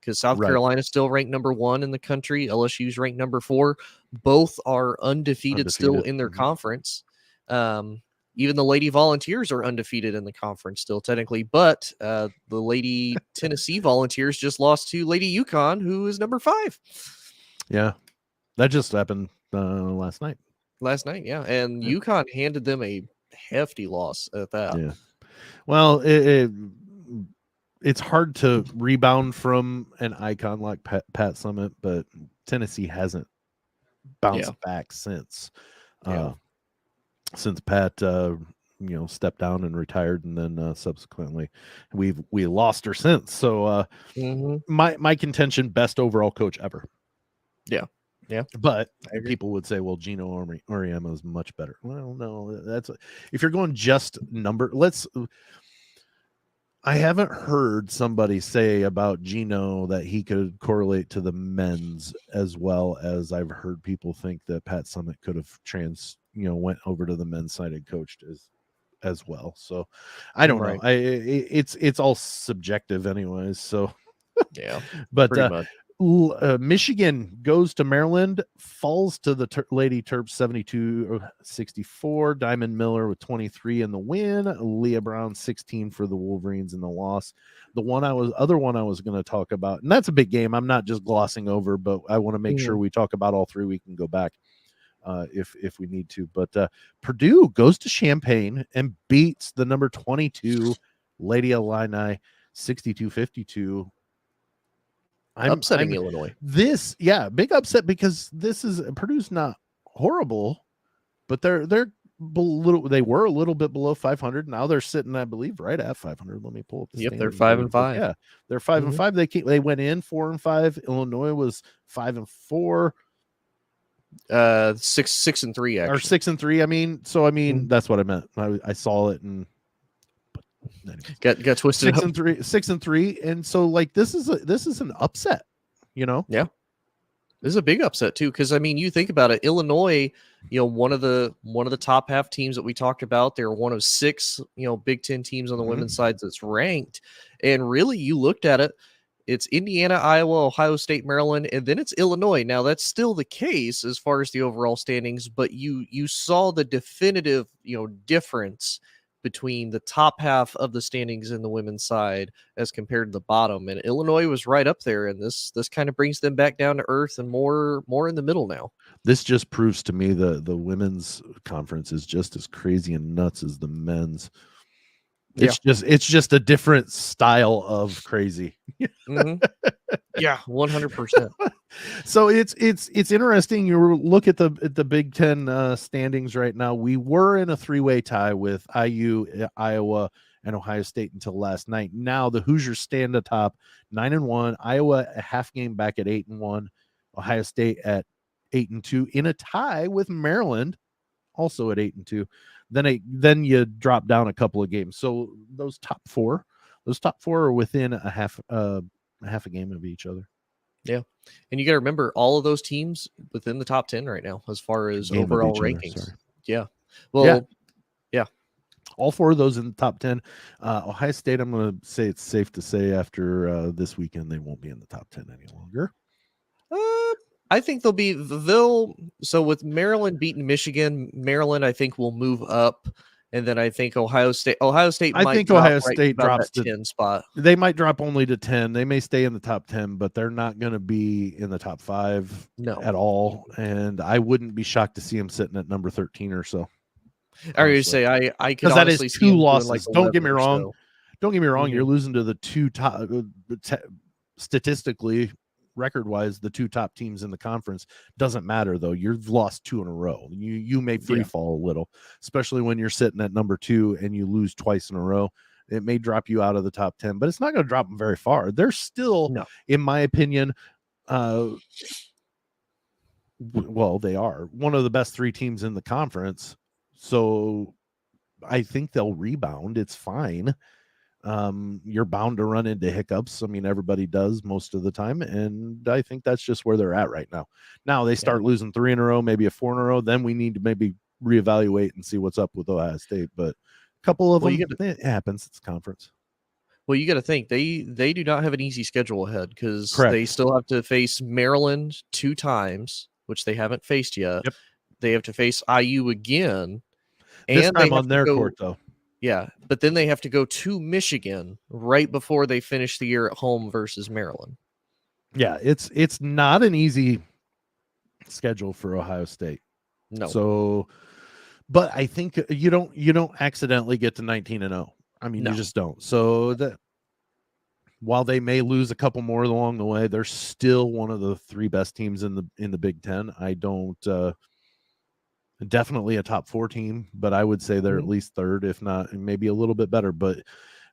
because South Carolina is still ranked number 1 in the country. LSU's ranked number 4. Both are undefeated still in their conference. Even the Lady Volunteers are undefeated in the conference still technically, but the Lady Tennessee Volunteers just lost to Lady UConn, who is number 5. Yeah, that just happened last night. Yeah, and UConn handed them a hefty loss at that. Yeah, well, it's hard to rebound from an icon like Pat Summitt, but Tennessee hasn't bounced back since Pat stepped down and retired, and then subsequently we lost her since. So my contention, best overall coach ever. Yeah, but people would say, well, Gino Auriemma is much better. Well, no, that's if you're going just number. I haven't heard somebody say about Gino that he could correlate to the men's as well as I've heard people think that Pat Summitt could have went over to the men's side and coached as well. So I don't know. It's all subjective anyways. So yeah, but Michigan goes to Maryland, falls to the Lady Terps 72-64. Diamond Miller with 23 in the win. Leah Brown 16 for the Wolverines in the loss. Other one I was going to talk about, and that's a big game. I'm not just glossing over, but I want to make sure we talk about all 3. We can go back if we need to. But Purdue goes to Champaign and beats the number 22 Lady Illini 62-52. Upsetting Illinois. Big upset, because Purdue's not horrible, but they were a little bit below 500. Now they're sitting, I believe, right at 500. Let me pull up the they're 5-5. Yeah, they're 5-5. They went in 4-5. Illinois was 5-4. 6-3 actually, or 6-3. I mean, that's what I meant. I saw it and got twisted. 6-3, and so this is an upset. Yeah, this is a big upset too, because I mean, you think about it, Illinois, one of the top half teams that we talked about. They're one of 6 Big Ten teams on the women's side that's ranked, and really, you looked at it. It's Indiana, Iowa, Ohio State, Maryland, and then it's Illinois. Now, that's still the case as far as the overall standings, but you saw the definitive difference between the top half of the standings in the women's side as compared to the bottom. And Illinois was right up there, and this kind of brings them back down to earth and more in the middle now. This just proves to me the women's conference is just as crazy and nuts as the men's. It's just a different style of crazy. Yeah, 100%. So it's interesting. You look at the Big Ten standings right now. We were in a 3-way tie with IU, Iowa, and Ohio State until last night. Now the Hoosiers stand atop 9-1. Iowa a half game back at 8-1. Ohio State at 8-2 in a tie with Maryland, also at 8-2. Then you drop down a couple of games. So those top four are within a half a game of each other. Yeah. And you got to remember all of those teams within the top 10 right now, as far as Game of overall each other, rankings. sorry. Yeah. Well, yeah. All four of those in the top 10. Ohio State, I'm going to say it's safe to say after this weekend, they won't be in the top 10 any longer. I think so with Maryland beating Michigan, Maryland, I think will move up. And then I think Ohio State might drop that 10 spot. They might drop only to 10. They may stay in the top 10, but they're not going to be in the top 5 at all. And I wouldn't be shocked to see them sitting at number 13 or so. I was say I could that honestly is see 2 losses. like Don't get me wrong. So. Don't get me wrong. Mm-hmm. You're losing to the 2 top statistically. Record-wise, the 2 top teams in the conference. Doesn't matter though. You've lost 2 in a row. You may free fall a little, especially when you're sitting at number 2 and you lose twice in a row. It may drop you out of the top 10, but it's not going to drop them very far. They're still, in my opinion, well, they are one of the best 3 teams in the conference. So I think they'll rebound. It's fine. You're bound to run into hiccups. I mean, everybody does most of the time. And I think that's just where they're at right now. Now they start losing 3 in a row, maybe a 4 in a row. Then we need to maybe reevaluate and see what's up with Ohio State. But a couple of them, it happens. It's conference. Well, you got to think they do not have an easy schedule ahead because they still have to face Maryland 2 times, which they haven't faced yet. Yep. They have to face IU again. This and time on their court, though. Yeah, but then they have to go to Michigan right before they finish the year at home versus Maryland. Yeah, it's not an easy schedule for Ohio State. No. So, but I think you don't accidentally get to 19-0. I mean, you just don't. So that while they may lose a couple more along the way, they're still one of the 3 best teams in the Big Ten. I don't. Definitely a top 4 team, but I would say they're at least 3rd, if not maybe a little bit better. But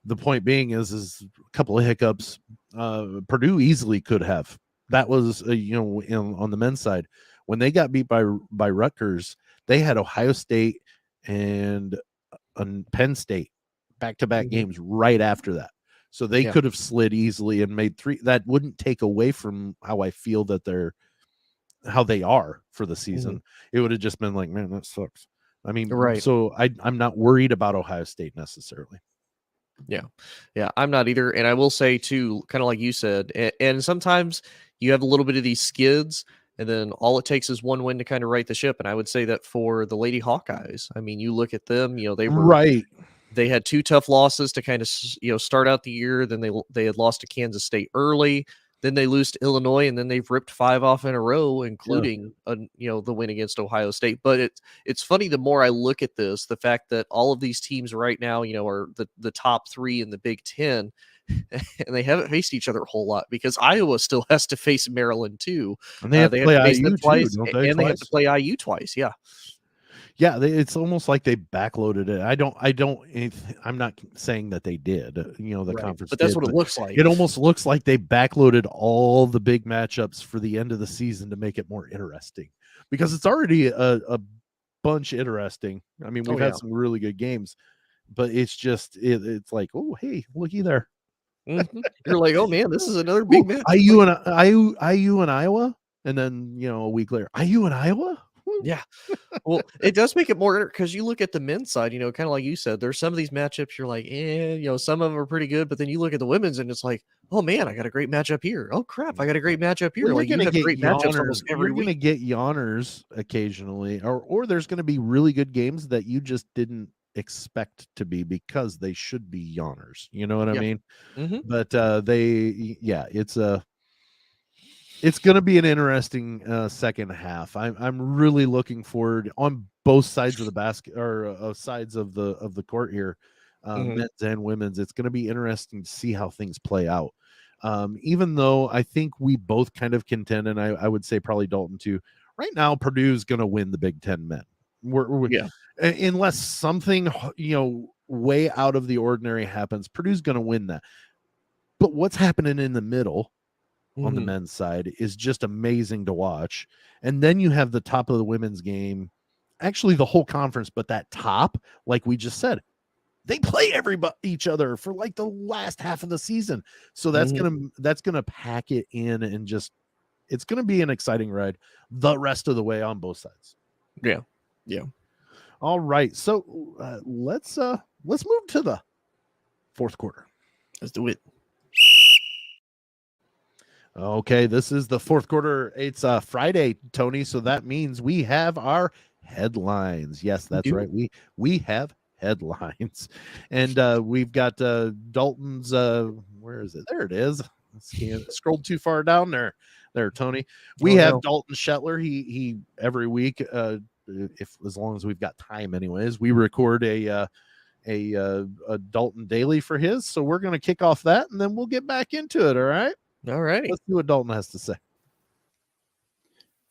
the point being is a couple of hiccups. Purdue easily could have. That was on the men's side when they got beat by Rutgers. They had Ohio State and Penn State back-to-back games right after that, so they could have slid easily and made 3. That wouldn't take away from how I feel that how they are for the season. It would have just been like, man, that sucks. I mean, so I'm not worried about Ohio State necessarily. Yeah, I'm not either. And I will say too, kind of like you said, and sometimes you have a little bit of these skids, and then all it takes is 1 win to kind of right the ship. And I would say that for the Lady Hawkeyes, I mean, you look at them, they had 2 tough losses to kind of start out the year. Then they had lost to Kansas State early. Then they lose to Illinois, and then they've ripped 5 off in a row, including the win against Ohio State. But it's funny, the more I look at this, the fact that all of these teams right now, are the top 3 in the Big Ten, and they haven't faced each other a whole lot because Iowa still has to face Maryland too. And they have to play IU twice, too, and they have to play IU twice. Yeah. Yeah, it's almost like they backloaded it. I'm not saying that they did, the conference. But that's what it looks like. It almost looks like they backloaded all the big matchups for the end of the season to make it more interesting, because it's already a bunch interesting. I mean, we've had some really good games, but it's just it's like, oh, hey, looky there. You're like, oh man, this is another big match. IU and Iowa, and then a week later, IU and Iowa. Yeah. Well, it does make it more because you look at the men's side, kind of like you said, there's some of these matchups you're like, some of them are pretty good, but then you look at the women's and it's like, oh man, I got a great matchup here. Oh crap, I got a great matchup here. Well, like, you have great matchups almost every week. You're going to get yawners occasionally, or there's going to be really good games that you just didn't expect to be because they should be yawners. You know what I mean? But it's going to be an interesting second half. I'm really looking forward on both sides of the basket or sides of the court here, men's and women's. It's going to be interesting to see how things play out. Even though I think we both kind of contend, and I would say probably Dalton too. Right now, Purdue's going to win the Big Ten men. Yeah. Unless something way out of the ordinary happens, Purdue's going to win that. But what's happening in the middle on the men's side is just amazing to watch. And then you have the top of the women's game, actually the whole conference, but that top, like we just said, they play each other for like the last half of the season. So that's gonna pack it in, and just it's gonna be an exciting ride the rest of the way on both sides. Yeah. All right, so let's move to the fourth quarter. Let's do it. Okay, this is the fourth quarter. It's Friday, Tony, so that means we have our headlines. Yes, that's right. We have headlines, and we've got Dalton's. Where is it? There it is. Scrolled too far down there, Tony. We have Dalton Shetler. He every week, if as long as we've got time, anyways, we record a Dalton daily for his. So we're going to kick off that, and then we'll get back into it. All right. All right. Let's see what Dalton has to say.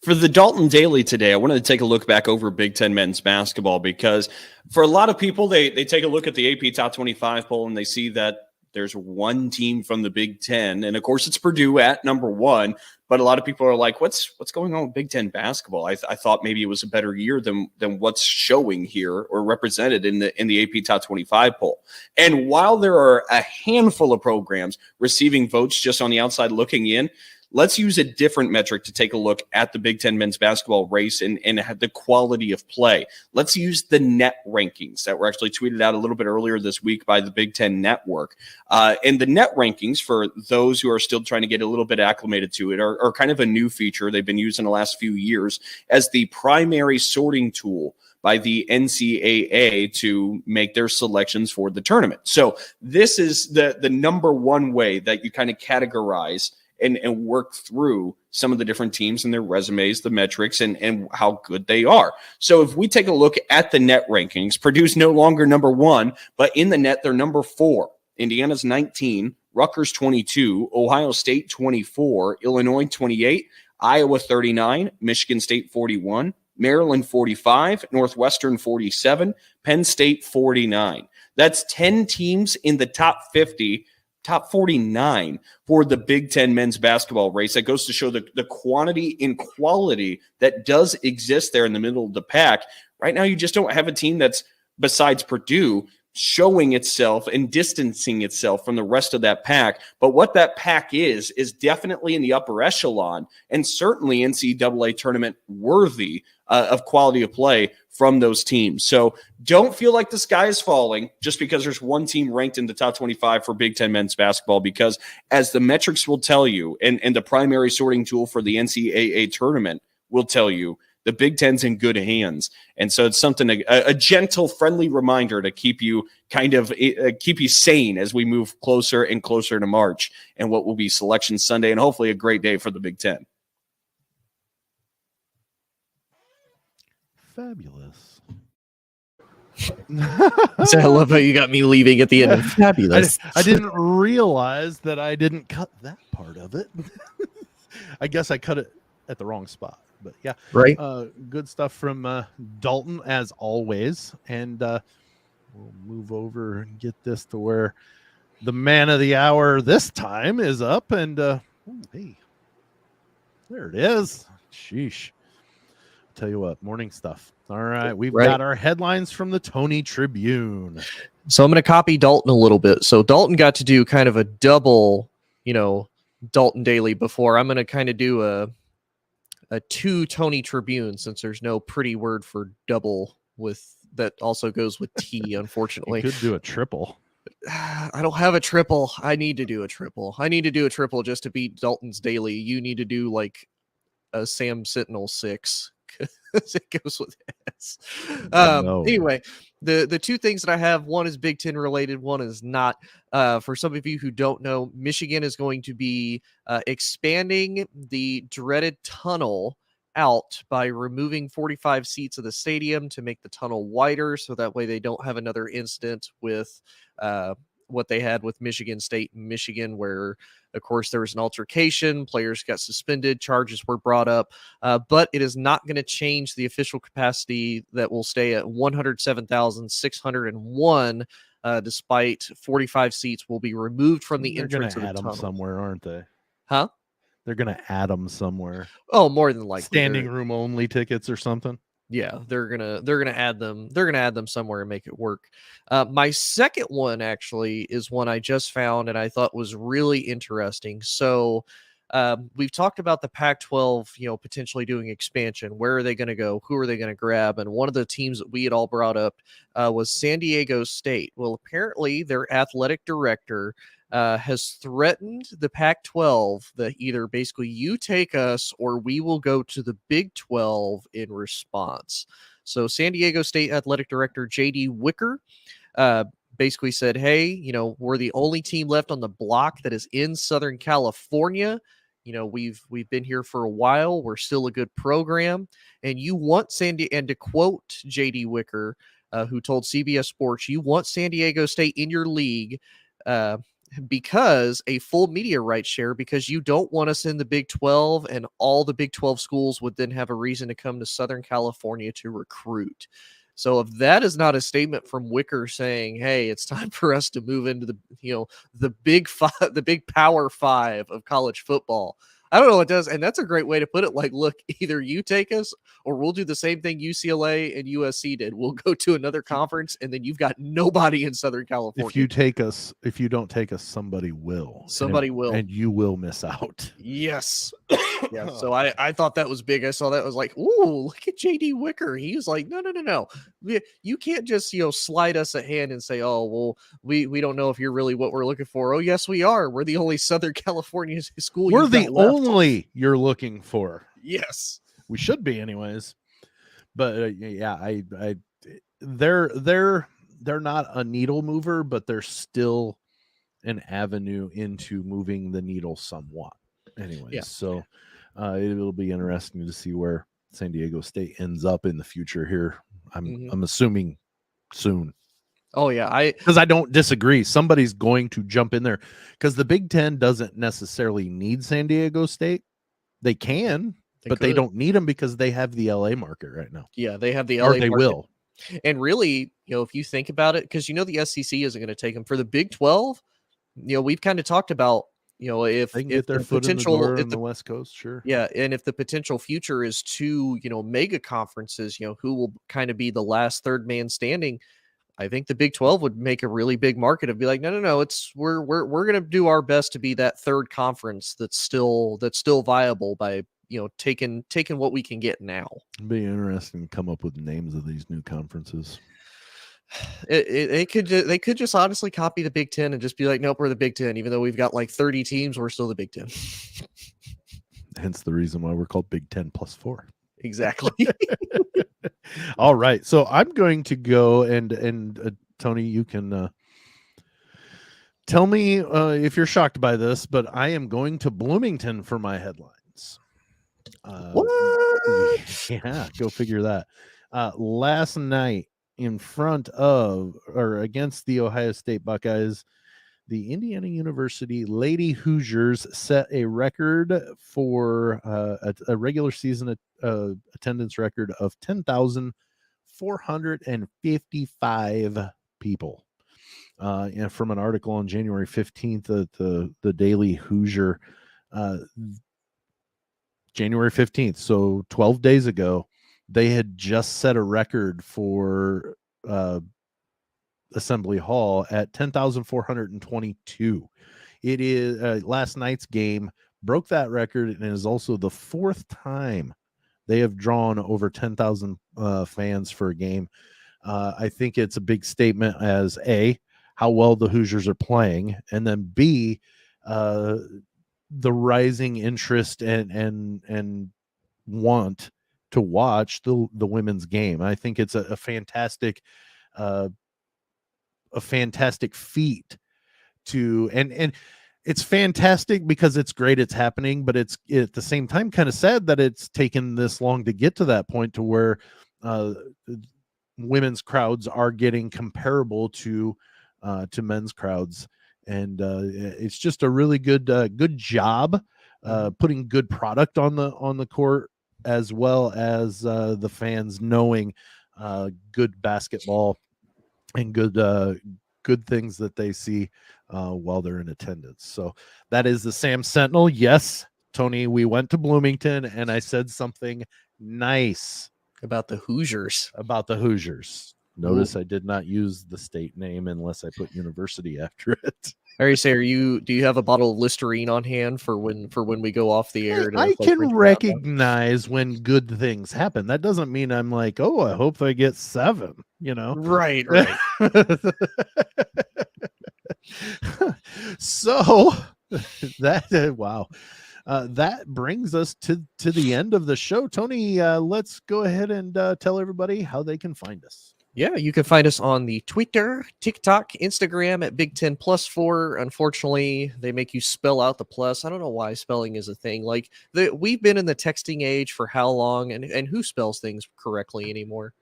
For the Dalton Daily today, I wanted to take a look back over Big Ten men's basketball, because for a lot of people, they take a look at the AP Top 25 poll and they see that there's one team from the Big Ten. And of course, it's Purdue at number one. But a lot of people are like, what's going on with Big Ten basketball? I thought maybe it was a better year than what's showing here or represented in the AP Top 25 poll. And while there are a handful of programs receiving votes just on the outside looking in, let's use a different metric to take a look at the Big Ten men's basketball race and the quality of play. Let's use the net rankings that were actually tweeted out a little bit earlier this week by the Big Ten Network. And the net rankings, for those who are still trying to get a little bit acclimated to it, are kind of a new feature they've been using the last few years as the primary sorting tool by the NCAA to make their selections for the tournament. So this is the number one way that you kind of categorize and work through some of the different teams and their resumes, the metrics, and how good they are. So if we take a look at the net rankings, Purdue's no longer number one, but in the net, they're number 4. Indiana's 19, Rutgers 22, Ohio State 24, Illinois 28, Iowa 39, Michigan State 41, Maryland 45, Northwestern 47, Penn State 49. That's 10 teams in the top 50, top 49 for the Big Ten men's basketball race. That goes to show the quantity and quality that does exist there in the middle of the pack. Right now, you just don't have a team that's, besides Purdue, showing itself and distancing itself from the rest of that pack. But what that pack is definitely in the upper echelon, and certainly NCAA tournament worthy of quality of play from those teams. So don't feel like the sky is falling just because there's one team ranked in the top 25 for Big Ten men's basketball, because as the metrics will tell you, and the primary sorting tool for the NCAA tournament will tell you, the Big Ten's in good hands. And so it's something, a gentle, friendly reminder to keep you keep you sane as we move closer and closer to March and what will be Selection Sunday, and hopefully a great day for the Big Ten. Fabulous. So I love how you got me leaving at the end of fabulous. I didn't realize that I didn't cut that part of it. I guess I cut it at the wrong spot. But yeah, right. Good stuff from Dalton as always. And we'll move over and get this to where the man of the hour this time is up. And hey, there it is. Sheesh. Tell you what, morning stuff. All right, we've got our headlines from the Tony Tribune. So I'm going to copy Dalton a little bit. So Dalton got to do kind of a double, Dalton Daily before. I'm going to kind of do a 2 Tony Tribune, since there's no pretty word for double with that also goes with T, unfortunately. You could do a triple. I don't have a triple. I need to do a triple. I need to do a triple just to beat Dalton's Daily. You need to do like a Sam Sentinel 6. It goes with S. Anyway, the 2 things that I have, one is Big Ten related, one is not. For some of you who don't know, Michigan is going to be expanding the dreaded tunnel out by removing 45 seats of the stadium to make the tunnel wider, so that way they don't have another incident with what they had with Michigan State and Michigan, where, of course, there was an altercation, players got suspended, charges were brought up, but it is not going to change the official capacity that will stay at 107,601. Despite 45 seats will be removed from the They're entrance going of to the add them tunnel. somewhere, aren't they? Huh? They're going to add them somewhere. Oh, more than likely. Standing room only tickets or something. Yeah, they're gonna add them. They're gonna add them somewhere and make it work. My second one actually is one I just found and I thought was really interesting. So we've talked about the Pac-12, potentially doing expansion. Where are they going to go? Who are they going to grab? And one of the teams that we had all brought up was San Diego State. Well, apparently their athletic director has threatened the Pac-12 that either basically you take us or we will go to the Big 12 in response. So San Diego State athletic director J.D. Wicker basically said, hey, we're the only team left on the block that is in Southern California. We've been here for a while. We're still a good program. And you want and to quote J.D. Wicker, who told CBS Sports, you want San Diego State in your league because a full media rights share, because you don't want us in the Big 12, and all the Big 12 schools would then have a reason to come to Southern California to recruit. So if that is not a statement from Wicker saying, hey, it's time for us to move into the big five, the big Power Five of college football, I don't know what does. And that's a great way to put it. Like, look, either you take us or we'll do the same thing UCLA and USC did. We'll go to another conference and then you've got nobody in Southern California. If you don't take us, somebody will. Somebody will. And you will miss out. Yes. Yeah. So I thought that was big. I saw that. I was like, ooh, look at JD Wicker. He was like, no. You can't just, slide us a hand and say, oh, well, we don't know if you're really what we're looking for. Oh, yes, we are. We're the only Southern California school. We're the only you're looking for. Yes. We should be anyways. But they're not a needle mover, but they're still an avenue into moving the needle somewhat. Anyways, yeah. So it'll be interesting to see where San Diego State ends up in the future here. I'm assuming soon. Oh yeah, because I don't disagree. Somebody's going to jump in there because the Big Ten doesn't necessarily need San Diego State. They can, but they don't need them because they have the LA market right now. Yeah, they have the LA market. They will. And really, if you think about it, because the SEC isn't going to take them for the Big 12. We've kind of talked about if they can get their foot potential in the door on the West Coast, sure. Yeah, and if the potential future is two mega conferences, who will kind of be the last third man standing. I think the Big 12 would make a really big market of be like, no, it's we're going to do our best to be that third conference that's still viable by taking what we can get now. It'd be interesting to come up with names of these new conferences. They could just honestly copy the Big 10 and just be like, nope, we're the Big 10, even though we've got like 30 teams, we're still the Big 10. Hence the reason why we're called Big 10 plus 4. Exactly. All right. So I'm going to go and Tony, you can tell me if you're shocked by this, but I am going to Bloomington for my headlines. What? Yeah, go figure that. Last night in front of or against the Ohio State Buckeyes, the Indiana University Lady Hoosiers set a record for a regular season attendance record of 10,455 people. And from an article on January 15th at the Daily Hoosier, January 15th, so 12 days ago, they had just set a record for Assembly Hall at 10,422. It is last night's game broke that record and is also the fourth time they have drawn over 10,000 fans for a game. I think it's a big statement as A, how well the Hoosiers are playing, and then B, the rising interest and want to watch the women's game. I think it's a fantastic feat to and it's fantastic because it's great it's happening, but it's at the same time kind of sad that it's taken this long to get to that point to where women's crowds are getting comparable to to men's crowds. And it's just a really good job putting good product on the court, as well as the fans knowing good basketball and good things that they see while they're in attendance. So that is the Sam Sentinel. Yes, Tony, we went to Bloomington and I said something nice About the Hoosiers. Notice I did not use the state name unless I put university after it. Do you have a bottle of Listerine on hand for when we go off the air? I can recognize when good things happen. That doesn't mean I'm like, oh, I hope I get 7, Right. So that wow. That brings us to the end of the show. Tony, let's go ahead and tell everybody how they can find us. Yeah, you can find us on the Twitter, TikTok, Instagram at Big 10 Plus 4. Unfortunately, they make you spell out the plus. I don't know why spelling is a thing. Like we've been in the texting age for how long, and who spells things correctly anymore?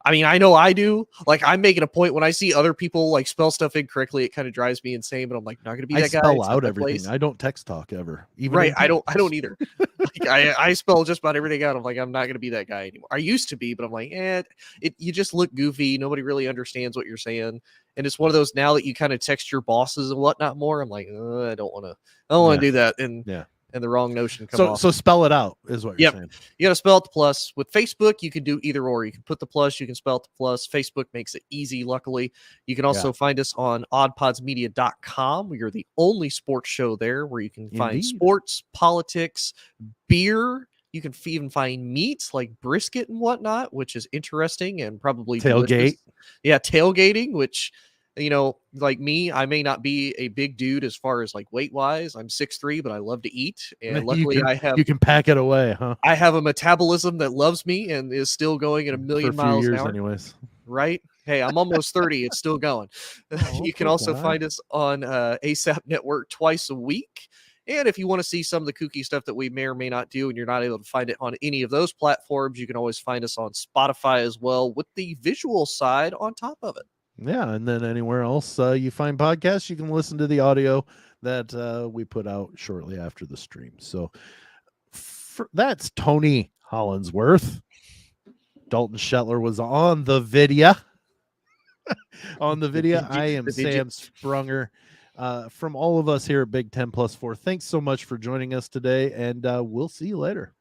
I mean, I know I do. Like, I'm making a point when I see other people like spell stuff incorrectly, it kind of drives me insane. But I'm like, not going to be that guy. I spell out everything. I don't text talk ever. Even right. I don't either. Like, I spell just about everything out. I'm like, I'm not going to be that guy anymore. I used to be, but I'm like, you just look goofy. Nobody really understands what you're saying. And it's one of those now that you kind of text your bosses and whatnot more. I'm like, I don't want to do that. And the wrong notion come off. So spell it out is what you're saying. You got to spell out the plus. With Facebook, you can do either or. You can put the plus, you can spell out the plus. Facebook makes it easy, luckily. You can also find us on oddpodsmedia.com. We are the only sports show there where you can find sports, politics, beer. You can even find meats like brisket and whatnot, which is interesting and probably tailgate. Delicious. Yeah, tailgating, which, like me, I may not be a big dude as far as like weight wise. I'm 6'3", but I love to eat. And luckily you can pack it away, huh? I have a metabolism that loves me and is still going at 1,000,000 miles an hour. Anyways. Right? Hey, I'm almost 30. It's still going. You can also find us on ASAP Network twice a week. And if you want to see some of the kooky stuff that we may or may not do and you're not able to find it on any of those platforms, you can always find us on Spotify as well with the visual side on top of it. Yeah, and then anywhere else you find podcasts, you can listen to the audio that we put out shortly after the stream. So that's Tony Hollinsworth. Dalton Shetler was on the video. I am Sam Sprunger. From all of us here at Big 10 Plus 4, thanks so much for joining us today, and we'll see you later.